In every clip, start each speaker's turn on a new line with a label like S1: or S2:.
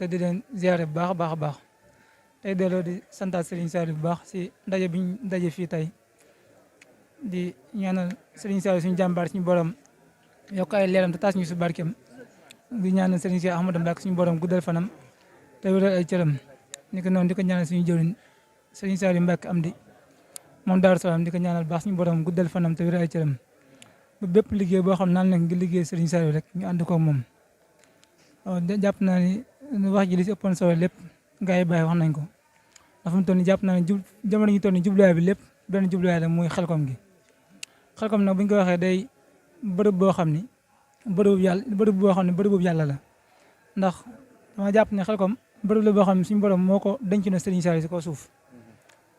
S1: te di leen ziare bu baax a baax a baax tey delloo di santaat Serigne Saliou bu baax si ndaje biñ daje fii tey di ñaanal Serigne Saliou suñu jàmbaar suñu borom yokk ay leeram te taas ñu si barkeem di ñaanal Serigne Cheikh Ahmadou Mbacké suñu borom guddal fanam te wéral ay cëram ni ko noonu di ko ñaanal suñu jëwriñ Serigne Saliou Mbacké Amdi moom Daaru Salaam di ko ñaanal baax suñu borom guddal fanam te wéral ay cëram ba bépp liggéey boo xam naan nag ngi liggéey Serigne Saliou rek ñu ànd ko moom jàpp naa ni wax ji li si ëppoon solo lépp gars yi bàyyi wax nañ ko dafa mu toll ni jàpp naa ne jamono ñu toll ni jubluwaay bi lépp benn jubluwaay la muy xelkom gi xelkom nag bu ñu ko waxee day bërëb boo xam ni bërëbu yàlla la ndax dama jàpp ne xelkom bërëb la boo xam ne suñu borom moo ko denc na Serigne Saliou si kaw suuf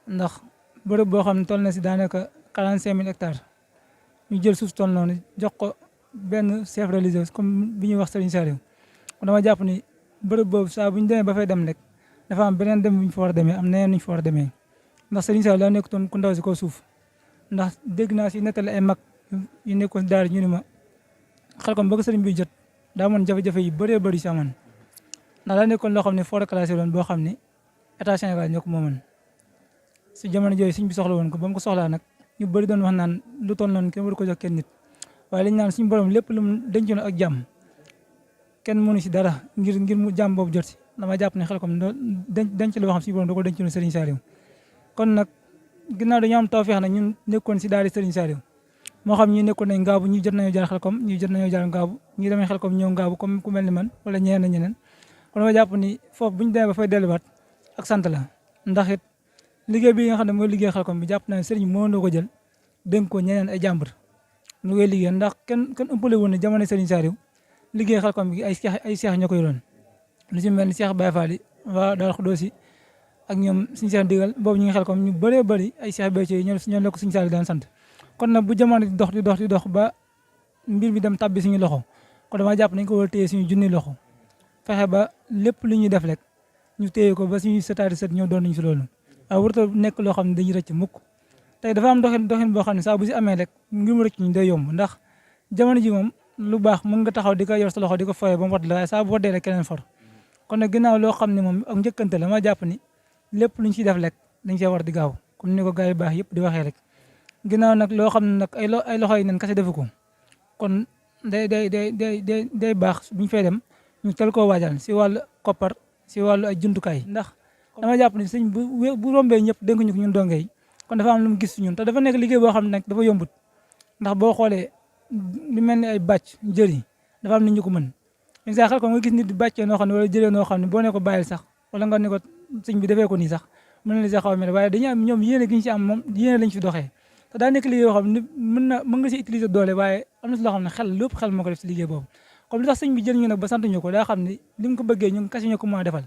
S1: ndax bërëb boo xam ne toll na si daanaka 45 000 hectares ñu jël suuf toll noonu jox ko benn chef religieux comme bi ñuy wax Serigne Saliou kon dama jàpp ni bërëb boobu saa bu ñu demee ba fay dem rek dafa am beneen dem bu ñu fa war a demee am neneen ñu fa war a demee ndax Serigne Saliou daa nekkutoon ku ndaw si kaw suuf ndax dégg naa si nettali ay mag yu nekkoon daara ñu ne ma xelkom ba ko sëriñ bi jot daa amoon jafe-jafe yu bëree bëri si amoon ndax daa nekkoon loo xam ne forêt classée woon boo xam ne état Sénégal ñoo ko moomoon si jamono jooyu suñ bi soxla woon ko ba mu ko soxlaa nag ñu bëri doon wax naan lu toll noonu kenn waru ko jox kenn nit waaye liñ naan suñu borom lépp lu mu dencoon ak jàmm kenn mënu si dara ngir mu jàmm boobu jot si dama jàpp ne xelkom denc la boo xam suñu borom da ko dencoon Serigne Saliou kon nag ginnaaw dañoo am tawfeex nag ñun nekkoon si daari Serigne Saliou moo xam ñi nekkoon nañ ngaabu ñi jot nañoo jaar xelkom ñi jot nañoo jaar ngaabu ñi demee xelkom ñëw ngaabu comme ku mel ni man wala ñeneen kon dama jàpp ni foofu bu ñu demee ba fay delluwaat ak sant la ndax it liggéey bi nga xam ne mooy liggéey xelkom bi jàpp naa ne Serigne moo ko jël dénk ko ñeneen ay jàmbur ñu koy liggéey ndax kenn ëppale woon ne jamono Serigne Saliou liggéey xelkom bi ay seex ñoo ko yoroon lu ci mel ni Cheikh Baye Fall waa Daaru Xudoos ak ñoom suñu seex digal boobu ñu ngi xelkom ñu bëree bëri ay seex béykat yi ñoo la ko suñu Saliou daan sant kon nag bu jamono di dox ba mbir mi dem tabbi suñu loxo kon dama jàpp nañ ko war a téye suñu junni loxo fexe ba lépp lu ñuy def rek ñu téye ko ba suñu sëtaati sët ñëw doon nañu si loolu waaye warut a nekk loo xam ne dañuy rëcc mukk tey dafa am doxin boo xam ne saa bu si amee rek ngir mu rëcc ñu day yomb ndax jamono ji moom lu baax mën nga taxaw di ko yor sa loxo di ko foyee ba mu wat la waaye saa bu waddee rek keneen for kon nag ginnaaw loo xam ne moom ak njëkkante la ma jàpp ni lépp lu ñu ciy def rek dañ see war di gaaw comme ni ko gars yi baax yëpp di waxee rek ginnaaw nag loo xam ne nag ay loxo yi nen kase defu ko kon day baax bu ñu fay dem ñu tel koo waajal si wàllu koppar si wàllu ay jumtukaay ndax dama jàpp ni sëñ bu rombee ñëpp dénk ñu ko ñun donge yi kon dafa am lu mu gis si ñun te dafa nekk liggéey boo xam ne nag dafa yombut ndax boo xoolee lu mel ni ay bàcc jëri dafa am nit ñu ko mën mais sax xel ko nga gis nit di bàccee noo xam ne wala jëlee noo xam ne boo ne ko bàyyil sax wala nga ne ko sëñ bi defee ko nii sax mën na la sax xaw a mel waaye dañuy am ñoom yéene gi ñu si am moom yéene lañ fi doxee te daa nekk liggéey yoo xam ne mën nga si utiliser doole waaye am na si loo xam ne xel lépp xel moo ko def si liggéey boobu comme li tax sëñ bi jël ñu nag ba sant ñu ko daa xam ne li mu ko bëggee ñu kasi ñoo ko mën a defal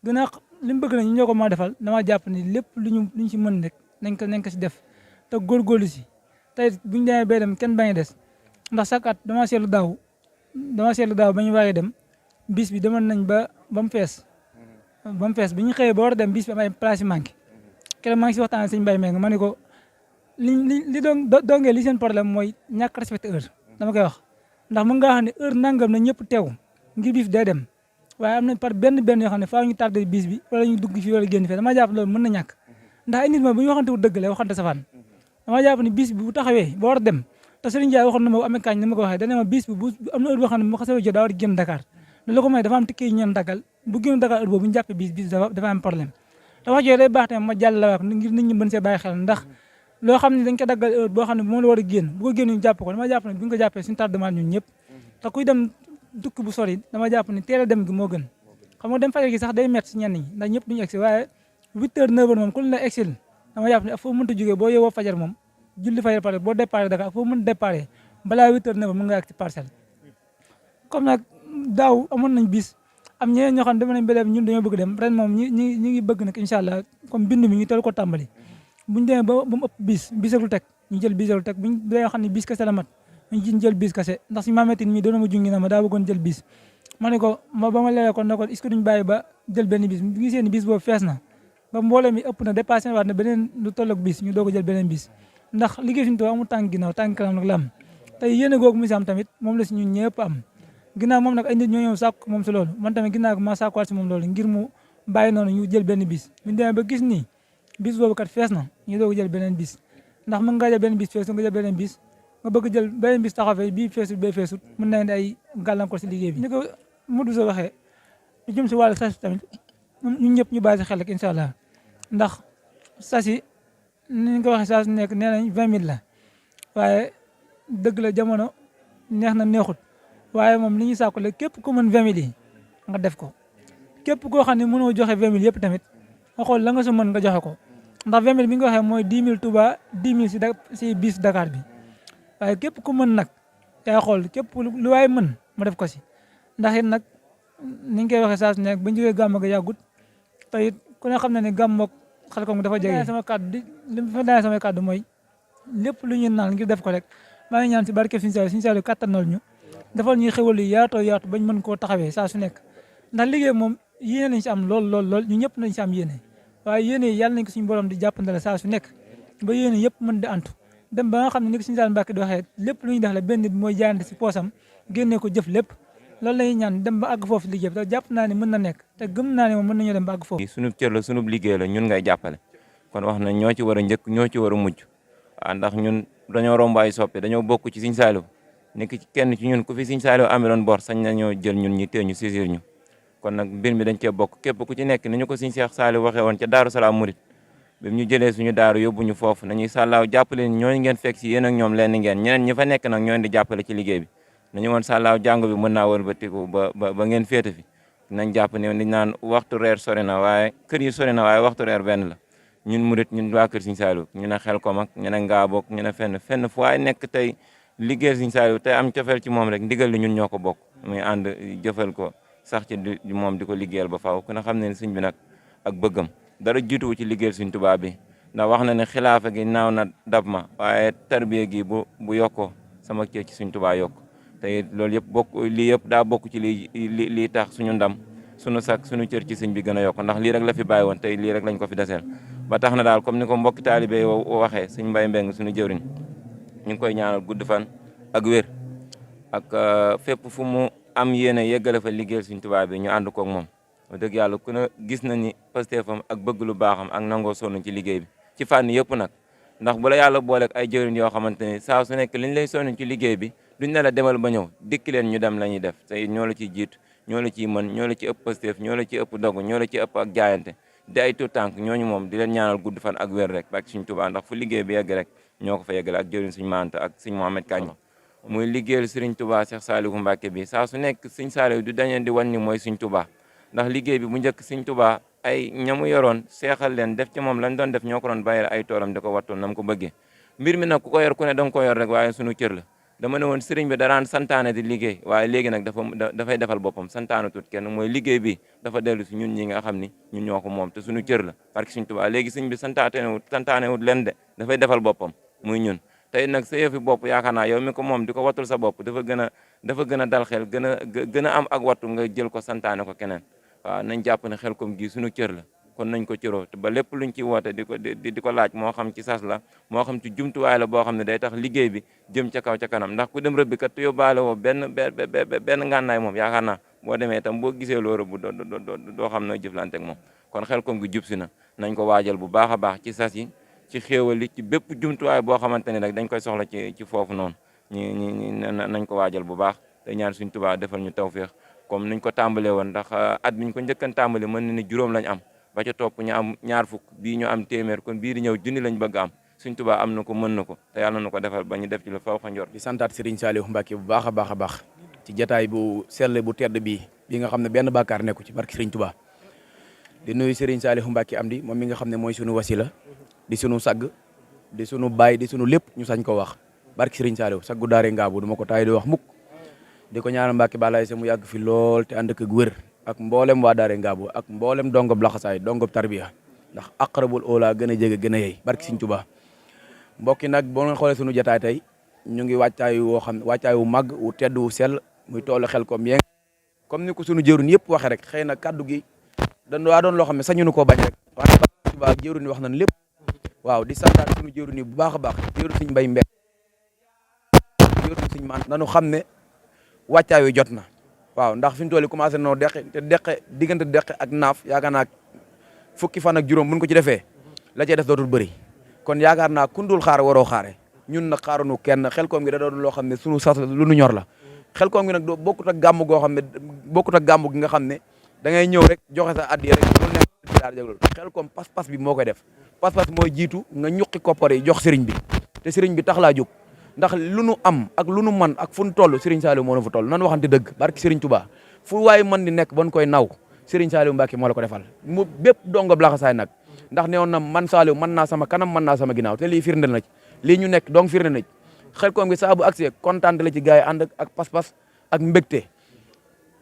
S1: gën a li mu bëgg na ñu ñoo ko mën a defal dama jàpp ni lépp luñu si mën rek nañ ko si def te góorgóorlu si tey buñu demee bay dem kenn bañ a des ndax chaque at dama seetlu daaw ba ñu waaye dem bis bi demoon nañ ba mu fees bi ñu xëyee ba war a dem bis bi am ay place yu manqué keroog maa ngi si waxtaan sëñ Mbaye Mbengue ma ne ko li dongee li seen problème mooy ñàkk respecté heure dama koy wax ndax mën ngaa xam ne heure nangam na ñëpp teew ngir bis day dem waaye am na par benn yoo xam ne faaw ñu tardé bis bi wala ñu dugg fii wala génn fii dama jàpp loolu mën na ñàkk ndax ay nit moom bu ñu waxante wu dëgg la waxante safaan dama jàpp ni bis bi bu taxawee ba war a dem te Serigne Ndiaye waxoon na ma amee kañ ni ma ko waxee dana ma bis bi bu am na heure boo xam ne bu ma xasee jot daa war a génn Dakar loolu ko may dafa am ticket yi ñeen daggal bu génn Dakar heure boobu bu ñu jàppee bis dafa am problème te wax jooju day baax tamit ma jàll la wax ngir nit ñi mën see bàyyi xel ndax loo xam ne dañ ko daggal heure boo xam ne moom la war a génn bu ko génn ñu jàpp ko dama jàpp ne bu ñu ko jàppee suñu tardement ñun ñëpp te kuy dem dukk bu sori dama jàpp ne teel a dem gi moo gën xam nga dem fajar gi sax day métti si ñenn ñi ndax ñëpp duñu egsi waaye 8 heures 9 heures moom ku la egsil dama jàpp ne foo mënta jógee boo yeewoo fajar moom julli fajar pare boo déparé Dakar foo mën déparé balaa 8 heures 9 heures mën nga ak ci parcelle comme nag daaw amoon nañ bis am ñeneen ñoo xam ne dama nañ ba ñun dañoo bëgg dem ren moom ñi ngi bëgg nag incha allah comme bind mi ñu teel ko tàmbali buñu demee ba mu ëpp bisagul teg ñu jël bisagul teg buñ dee xam ne bis kese la mat ñu jël bis kese ndax si maametin mi doona ma jungi na ma daa bëggoon jël bis ma ne ko ba ma leelee ko ne ko est-ce que duñ bàyyi ba jël benn bis bi gisee ni bis boobu fees na ba mbooloo mi ëpp na dépassé waat na beneen lu tolloog bis ñu doog a jël beneen bis ndax liggéey fi mu toll amul tànk ginnaaw tànk kanam nag la am tey yéene googu mi si am tamit moom la si ñun ñëpp am ginnaaw moom nag ay nit ñoo ñëw sàkku moom si loolu man tamit ginnaaw ma sàkkuwaat si moom loolu ngir mu bàyyi noonu ñu jël benn bis bu ñu demee ba gis nii bis boobu kat fees na ñu doog jël beneen bis ndax mën nga jël beneen bis feesu nga jël beneen bis nga bëgg jël beneen bis taxaw fee bii feesut bee feesut mën na indi ay gàllankoor si liggéey bi ni ko Modou Sow waxee ñu jëm si wàllu sas tamit ñun ñëpp ñu bàyyi si xel rek incha allah ndax sas yi ni ñu ko waxee saa su nekk nee nañ 20 000 la waaye dëgg la jamono neex na neexut waaye moom li ñuy sàkku la képp ku mën 20 000 yi nga def ko képp koo xam ne mënoo joxe 20 000 yëpp tamit nga xool la nga sa mën nga joxe ko ndax 20 000 bi nga waxee mooy 10 000 Touba 10 000 si bis Dakar bi waaye képp ku mën nag yaa xool képp lu waay mën mu def ko si ndax it nag ni ñu koy waxee saa su nekk ba ñu jógee gàmm ga yàggut te it ku ne xam na ne gàmmoog Xelcom dafa jege. sama kàddu li ma daanee samay kàddu mooy lépp lu ñu naan ngir def ko rek maa ngi ñaan si barke Sëriñ Saliou kattanal ñu defal ñuy xewal yu yaatoo yaatu bañ mën koo taxawee saa su nekk ndax liggéey moom yéene nañ si am lool ñu ñëpp nañ si am yéene waaye yéene yi yàlla nañ ko suñu borom di jàppandale saa su nekk ba yéene yëpp mën di antu dem ba nga xam ne ni ko Sëriñ Saliou Mbacke di waxee lépp lu ñuy def la benn nit mooy jaayante si poosam génnee ko jëf lépp loolu lañuy ñaan dem ba àgg foofu liggéey bi te jàpp naa ne mën na nekk te gëm naa ne moom mën nañoo dem ba àgg foofu.
S2: sunub cër la sunub liggéey la ñun ngay jàppale kon wax na ñoo ci war a njëkk ñoo ci war a mujj waaw ndax ñun dañoo romb ay soppe dañoo bokk ci Sëriñ Saliou nekk ci kenn ci ñun ku fi Sëriñ Saliou ameloon bor sañ nañoo jël ñun ñi tee ñu saisir ñu kon nag mbir mi dañ cee bokk képp ku ci nekk ni ñu ko Sëriñ Cheikh Saliou waxee woon ca Daaru Salaam Murit bi ñu jëlee suñu daaru yóbbu ñu foofu nañuy sàllaaw jàppale ñooñu ngeen fekk si yéen ak ñoom leen ngeen ñeneen ñi fa nekk nag ñoo di jàppale ci liggéey bi nañu woon sàllaaw jàngo bi mën naa wëlbatiku ba ngeen féete fi nañ jàpp ne liñ naan waxtu reer sori na waaye kër yi sori na waaye waxtu reer benn la ñun murit ñun waa kër Sëriñ Saliou ñu ne Xelcom ak ñu ne Ngaabook ñu ne fenn fu waay nekk tey liggéey Sëriñ Saliou tey am cofeel ci moom rek ndigal li ñun ñoo ko bokk muy ànd jëfal ko sax ci moom di ko liggéeyal ba faaw ku ne xam ne sëñ bi nag ak bëggam dara jiituwu ci liggéeyal Sëriñ Tuubaa bi ndax wax na ne xilaafa gi naaw na dab ma waaye tarbiya gi bu yokkoo sama cër ci Sëriñ Tuubaa yokk te loolu yëpp lii yëpp daa bokk ci lii tax suñu ndam suñu sak suñu cër ci sëñ bi gën a yokk ndax lii rek la fi bàyyi woon tey lii rek lañ ko fi deseel ba tax na daal comme ni ko mbokki taalibe waxee sëñ Mbay Mbeng suñu jëwriñ ñu ngi koy ñaanal gudd fan ak wér ak fépp fu mu am yéene yeggale fa liggéeyal Sëriñ Tuubaa bi ñu ànd koog moom wax dëgg yàlla ku ne gis na ni pasteefam ak bëgg lu baaxam ak nangoo sonn ci liggéey bi ci fànn yëpp nag ndax bu la yàlla booleeg ay jëwriñ yoo xamante ni saa su nekk liñ lay sonn ci liggéey bi duñ ne la demal ba ñëw dikki leen ñu dem la ñuy def te ñoo la ciy jiitu ñoo la ciy mën ñoo la ci ëpp pasteef ñoo la ci ëpp dogu ñoo la ci ëpp ak jaayante di ay tout tànk ñooñu moom di leen ñaanal gudd fan ak wér rek ak Sëriñ Tuubaa ndax fu liggéey bi yegg rek ñoo ko fa yeggale ak jëwriñ Sëriñ Maanta ak Sëriñ Mohamed Kañ muy liggéeyal Sëriñ Tuubaa Cheikh Saliou Mbacke bi saa su nekk Sëriñ Saliou du dañeen di wan ni mooy Sëriñ Tuubaa ndax liggéey bi bu njëkk Sëriñ Tuubaa ay ñamu yoroon seexal leen def ci moom lañ doon def ñoo ko doon bàyyil ay toolam di ko wattoon nam ko bëggee mbir mi nag ku ko yor ku ne danga ko yor rek waaye sunu cër la dama ne woon sëriñ bi daraan santaane di liggéey waaye léegi nag dafay defal boppam santaane tut kenn mooy liggéey bi dafa dellu si ñun ñi nga xam ni ñun ñoo ko moom te suñu cër la parce que Sëriñ Tuubaa léegi sëriñ bi santaane wut leen de dafay defal boppam muy ñun tey nag sa yëfi bopp yaakaar naa yow mi ko moom di ko wattul sa bopp dafa gën a dal xel gën a am ak wattu nga jël ko santaane ko keneen waaw nañ jàpp ne Xelcom gi suñu cër la kon nañ ko cëroo te ba lépp luñ ci woote di ko laaj moo xam ci sas la moo xam ci jumtuwaay la boo xam ne day tax liggéey bi jëm ca kaw ca kanam ndax ku dem rëbbi kat te yóbbaale woo benn ngànnaay moom yaakaar naa boo demee itam boo gisee loo rëbb doo xam na jëflante ak moom kon Xelcom gi jub si na nañ ko waajal bu baax a baax ci sas yi ci xéewal yi ci bépp jumtuwaay boo xamante ne rek dañ koy soxla ci foofu noonu nañ ko waajal bu baax te ñaan Sëriñ Tuubaa defal ñu tawféex comme niñ ko tàmbalee woon ndax at biñ ko njëkkan tàmbale mën na ni juróom lañ am ba ca topp ñu am ñaar fukk bii ñu am téeméer kon bii di ñëw junni lañ bëgg am Sëriñ Tuubaa am na ko mën na ko te yàlla na ko defal ba ñu def ci la faw xa njor
S3: di santaat Sëriñ Saliou Mbacke bu baax a baax a baax ci jataay bu sell bu tedd bii nga xam ne benn bàkkaar nekku ci barki Sëriñ Tuubaa di nuyu Sëriñ Saliou Mbacke am di moom mi nga xam ne mooy sunu wasila di sunu sagg di sunu baay di sunu lépp ñu sañ ko wax barki Sëriñ Saliou saggu daare ngaabu du ma ko taay di wax mukk di ko ñaanal Mbacke balaay sa mu yàgg fi lool te ànd ak wér ak mboolem waa daare ngaabu ak mboolem dongob laxasaay dongob tarbiya ndax aqrabul oola gën a jege gën a yey barki Sëriñ Tuubaa mbokki nag boo nga xoolee sunu jotaay tey ñu ngi wàccaay wu màgg wu tedd wu sell muy toolu Xelcom yeng comme ni ko sunu jëruñ yëpp waxee rek xëy na kaddu gi waa doon loo xam ne sañu nu koo bañ rek waaye barki Tuubaa jëruñ wax nañ lépp waaw di santaat sunu jëruñ yi bu baax a baax jëruñ Sëriñ Mbay Mbeng jëruñ Sëriñ Man nanu xam ne wàccaay wi jot na waaw ndax fi mu toll nii commencé noo deqe te deqe diggante deqe ak naaf yaakaar naa fukki fan ak juróom buñ ko ci defee la cee des dootul bëri kon yaakaar naa kundul xaar waroo xaare ñun nag xaarunu kenn Xelcom gi da doon loo xam ne sunu sas lu nu ñor la Xelcom gi nag doo bokkut ak gàmm goo xam ne bokkut ak gàmm gi nga xam ne da ngay ñëw rek joxe sa addiya rek lu nekk daal jégloolu Xelcom pas-pas bi moo koy def pas-pas mooy jiitu nga ñuqi koppar yi jox sëriñ bi te sëriñ bi tax laa jóg ndax lu nu am ak lu nu man ak fu nu toll sëriñ Saliou moo na fa toll nan waxante dëgg barki sëriñ Touba fu waaye mën di nekk ban koy naw sëriñ Saliou Mbacke moo la ko defal mu bépp dongo laxasaay nag ndax newoon na man Saliou mën naa sama kanam mën naa sama ginnaaw te lii firnde na ci lii ñu nekk donc firnde na ci Xelcom gi saa bu accès kontaan la ci gars yi ànd ak pas-pas ak mbégte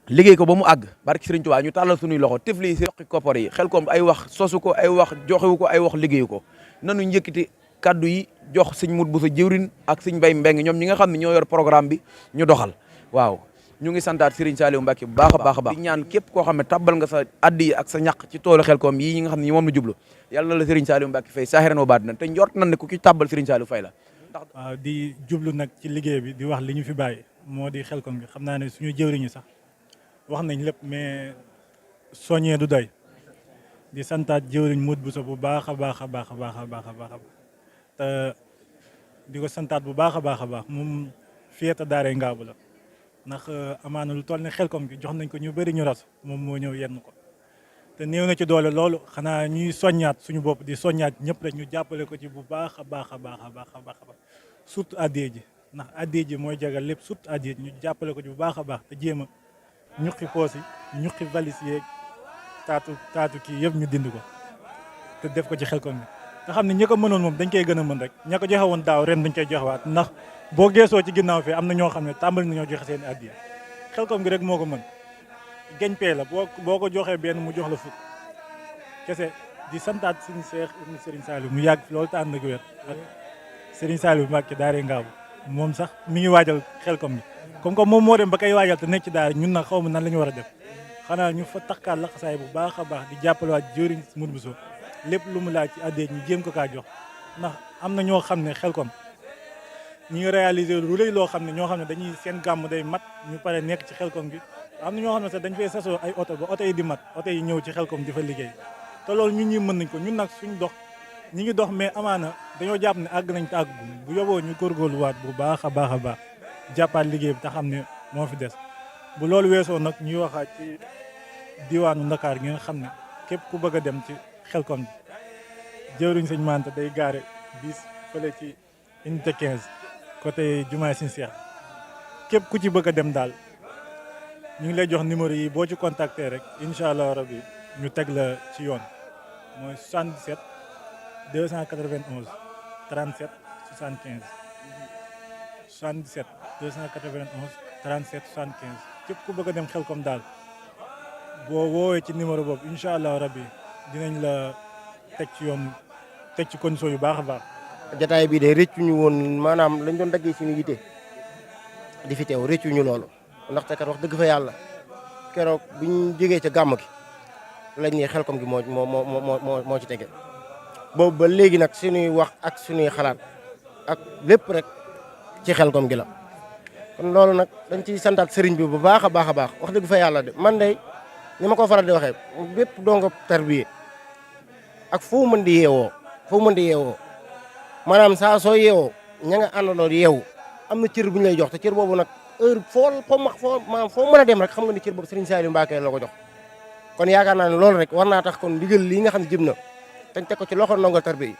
S3: liggéey ko ba mu àgg barki sëriñ Touba ñu tàllal suñuy loxo tifli si yoqi koppar yi Xelcom ay wax sosu ko ay wax joxewu ko ay wax liggéeyu ko nanu njëkkiti kaddu yi jox sëñ mut bu sa jëwrin ak sëñ Mbay Mbeng ñoom ñi nga xam ne ñoo yor programme bi ñu doxal waaw ñu ngi santaat Serigne Saliou Mbacke bu baax a baax a baax di ñaan képp koo xam ne tabbal nga sa addi ak sa ñaq ci toolu Xelcom yi ñi nga xam ne moom la jublu yàlla na la Serigne Saliou Mbacke fay saaxiran wa baat na te njort nañ ne ku ci tabbal Serigne Saliou fay la ndax
S4: waaw di jublu nag ci liggéey bi di wax li ñu fi bàyyi moo di Xelcom bi xam naa ne suñu jëwriñu sax wax nañ lépp mais soññee du doy di santaat jëwriñ mut bu sa bu baax a baax a baax a baax a baax a baax te di ko santaat bu baax a baax a baax moom fiyeta daaree ngaabu la ndax amaana lu toll ne Xelcom gi jox nañ ko ñu bëri ñu ras moom moo ñëw yenn ko te néew na ci doole loolu xanaa ñuy soññaat suñu bopp di soññaat ñëpp rek ñu jàppale ko ci bu baax a baax a baax a baax a baax a baax surtout addee ji ndax addee ji mooy jagal lépp surtout addee ji ñu jàppale ko ci bu baax a baax te jéem a ñuqi poos yi ñuqi valise yeeg taatu kii yëpp ñu dind ko te def ko ci Xelcom bi nga xam ne ñi ko mënoon moom dañ koy gën a mën rek ña ko joxe woon daaw ren dañ koy joxewaat ndax boo geesoo ci ginnaaw fii am na ñoo xam ne tàmbali nañoo joxe seen addiya Xelcom gi rek moo ko mën geñ pee la boo ko joxee benn mu jox la fukk kese di santaat suñu Seex ibnu Serigne Saliou mu yàgg loolu te ànd ak wér ak Serigne Saliou Mbacke daaree ngaabu moom sax mi ngi waajal Xelcom bi comme que moom moo dem ba koy waajal te nekk ci daara ñun nag xaw ma nan la ñu war a def xanaa ñu fa takkaat laxasaay bu baax a baax di jàppale waat jëriñ mut bu so lépp lu mu laaj ci addee ñu jéem ko kaa jox ndax am na ñoo xam ne Xelcom ñi ngi réaliser lu rëy loo xam ne ñoo xam ne dañuy seen gàmm day mat ñu pare nekk ci Xelcom gi am na ñoo xam ne sax dañ fay sasoo ay oto ba oto yi di mat oto yi ñëw ci Xelcom di fa liggéey te loolu ñun ñi mën nañ ko ñun nag suñ dox ñi ngi dox mais amaana dañoo jàpp ne àgg nañ te àgg bu yóbboo ñu góorgóorluwaat bu baax a baax a baax jàppaat liggéey bi te xam ne moo fi des bu loolu weesoo nag ñuy waxaat ci diwaanu Ndakaar gi nga xam ne képp ku bëgg a dem ci Xelcom bi jëwriñ sëñ Manta day gaare bis fële ci unité 15 côté jumaay Sëñ Seex képp ku ci bëgg a dem daal ñu ngi lay jox numéro yi boo ci contacter rek incha allah rabbi ñu teg la ci yoon mooy 77 291 37 75 77 291 37 75 képp ku bëgg a dem Xelcom daal boo woowee ci numéro boobu incha allah rabbi dinañ la teg ci yoon teg ci condition yu baax a baax.
S5: jataay bii de rëccuñu woon maanaam lañ doon daggee suñu yite di fi teew rëccuñu loolu ndaxte kat wax dëgg fa yàlla keroog bi ñu jógee ca gàmm gi lañ ne Xelcom gi moo ci tege boobu ba léegi nag suñuy wax ak suñuy xalaat ak lépp rek ci Xelcom gi la kon loolu nag dañ ciy santaat sëriñ bi bu baax a baax a baax wax dëgg fa yàlla de man de ni ma ko faral di waxee bépp dongo tarbiye ak foo mën di yeewoo maanaam saa soo yeewoo ña nga àndandoo yeewu am na cër bu ñu lay jox te cër boobu nag heure foo mën a dem rek xam nga ni cër boobu Serigne Saliou Mbacke la ko jox kon yaakaar naa ne loolu rek war naa tax kon ndigal lii nga xam ne jëm na dañ teg ko ci loxo ndongo tarbiya yi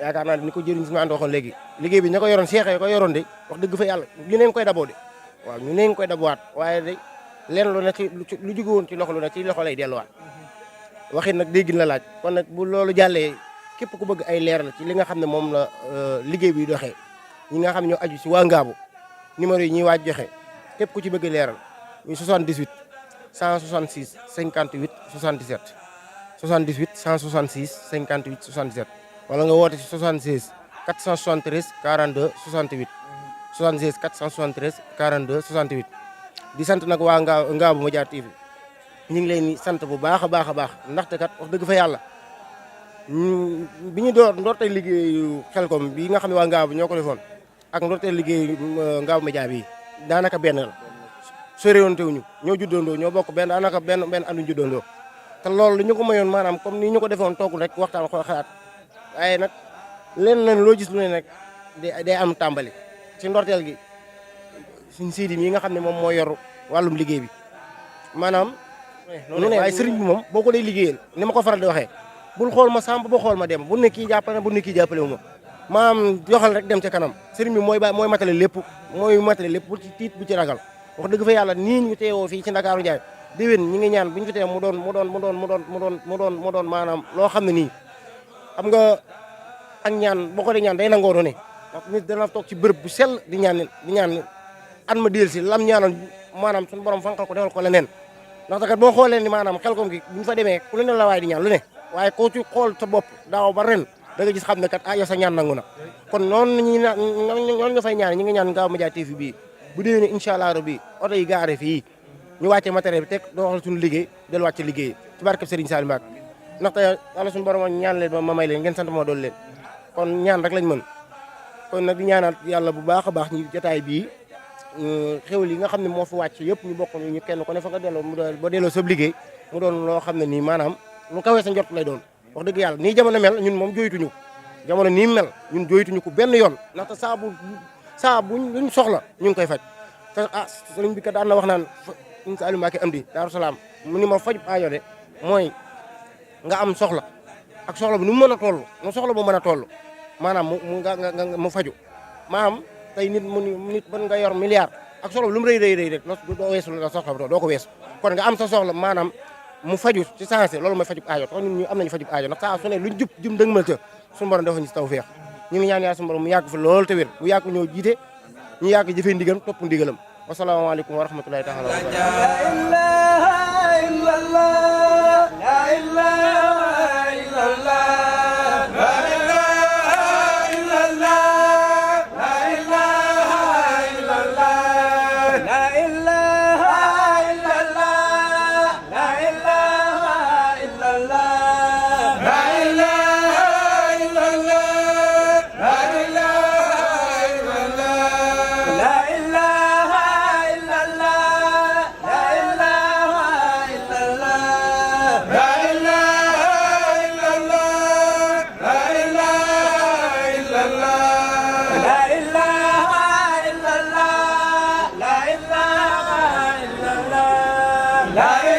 S5: yaakaar naa ne ni ko jëriñ si ma ànd waxoon léegi liggéey bi ña ko yoroon seexee ko yoroon de wax dëgg fa yàlla ñu neen koy daboo de waaw ñu neen koy dabuwaat waaye de leen lu ne ci lu jóge woon ci loxo lu ne ci loxo lay delluwaat waxit nag dégg la laaj kon nag bu loolu jàllee képp ku bëgg ay leer la ci li nga xam ne moom la liggéey bi doxee ñi nga xam ne ñoo aju si waa Ngaabu numéro yi ñuy waaj joxe képp ku ci bëgg leeral muy 78 166 58 77 78 166 58 77 wala nga woote ci 76 473 42 68 76 473 42 68 di sant nag waa Ngaabu Média TV ñu ngi leen di sant bu baax a baax a baax ndaxte kat wax dëgg fa yàlla bi ñu ndoorteel liggéeyu Xelcom bi nga xam ne waa Ngaabu ñoo ko defoon ak ndoorteel liggéeyu Ngaabu Média bi daanaka benn la soriwante wuñu ñoo juddandoo ñoo bokk benn anaka benn andu juddandoo te loolu li ñu ko mayoon maanaam comme ni ñu ko defoon toog rek waxtaan ko xalaat waaye nag leen loo gis lu ne nag day am tàmbali ci ndorteel gi suñ siidi mi nga xam ne moom moo yor wàllum liggéey bi maanaam lu ne waaye sëriñ bi moom boo ko dee liggéeyal ni ma ko faral di waxee bul xool ma sàmp ba xool ma dem bu ne kii jàppale bu ne kii jàppale wu ma maam joxal rek dem ca kanam sëriñ bi mooy matale lépp bu ci tiit bu ci ragal wax dëgg fa yàlla nii ñu teewoo fii ci Ndakaaru Njaay déwén ñi ngi ñaan bu ñu fi teew mu doon maanaam loo xam ne nii xam nga ak ñaan boo ko dee ñaan day nangoo doone ndax nit dana toog ci bërëb bu sell di ñaan an ma déel si lam ñaanoon maanaam suñu borom fanqal ko defal ko leneen ndax kat boo xoolee ni maanaam Xelcom gi bu ñu fa demee ku lu ne la waaye di ñaan lu ne waaye koo ci xool sa bopp daaw ba ren da nga gis xam ne kat yow sa ñaan nangu na kon noonu ñoon nga fay ñaan ñi ngi ñaan Ngaabu Média TV bii bu déwénee incha allah rabbi oto yi gaare fii ñu wàcce matériel bi teg doxal suñu liggéey delluwaat ci liggéey ci barkeb Serigne Saliou Mbacké ndaxte yàlla suñu borom ñaan leen ma may leen ngeen sant moo doon leen kon ñaan rek lañ mën kon nag di ñaanaat yàlla bu baax a baax ñu jotaay bii xéwal yi nga xam ne moo fi wàcc yëpp ñu bokk ñu kenn ku ne fa nga delloo mu doon ba delloo sa liggéey mu doon loo xam ne nii maanaam lu kawee sa njort lay doon wax dëgg yàlla nii jamono mel ñun moom jooytuñu jamono nii mel ñun jooytuñu ko benn yoon ndaxte saa buñ soxla ñu ngi koy faj te sëriñ bi kat daan na wax naan sëriñ Saliou Mbacké am di Daaru Salaam mu ni ma fajub aajo de mooy nga am soxla ak soxla bu nu mu mën a toll mu soxla bu mën a toll maanaam mu faju maanaam tey nit ban nga yor milliard ak soxla lu mu rëy rek doo weesu la soxla ba doo ko weesu kon nga am sa soxla maanaam mu faju ci sensé loolu mooy fajub aajo tax ñun ñu am nañu fajub aajo ndax saa su ne luñ jum dëgmal ca suñu borom dafa ñu si taw feex ñu ngi ñaan yàlla suñu borom mu yàgg fi loolu te wér mu yàgg ñoo jiite ñu yàgg jëfee ndigalam topp ndigalam wasalaamaaleykum wa rahmatulahi taala wa barakatuh